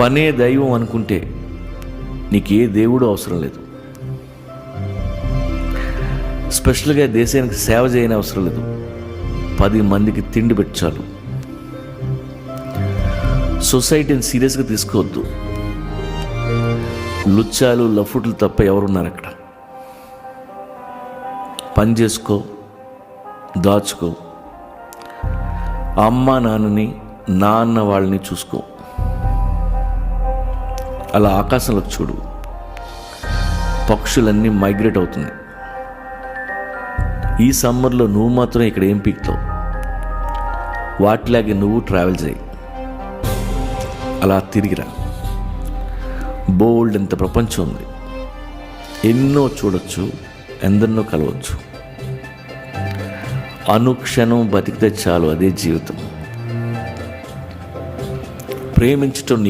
పనే దైవం అనుకుంటే నీకు ఏ దేవుడు అవసరం లేదు. స్పెషల్గా దేశానికి సేవ చేయని అవసరం లేదు. 10 మందికి తిండి పెట్టాలి. సొసైటీని సీరియస్గా తీసుకోవద్దు. లుచ్చాలు లఫుట్లు తప్ప ఎవరున్నారు అక్కడ? పని చేసుకో, దాచుకో, అమ్మ నాన్నని నాన్న వాళ్ళని చూసుకో. అలా ఆకాశంలోకి చూడు, పక్షులన్నీ మైగ్రేట్ అవుతున్నాయి. ఈ సమ్మర్లో నువ్వు మాత్రం ఇక్కడ ఏం పీక్తావు? వాటిలాగే నువ్వు ట్రావెల్ చేయి. అలా తిరిగిరా. బోల్డ్ ఎంత ప్రపంచం ఉంది. ఎన్నో చూడొచ్చు, ఎందరినో కలవచ్చు. అనుక్షణం బతికితే చాలు, అదే జీవితం. ప్రేమించటం నీ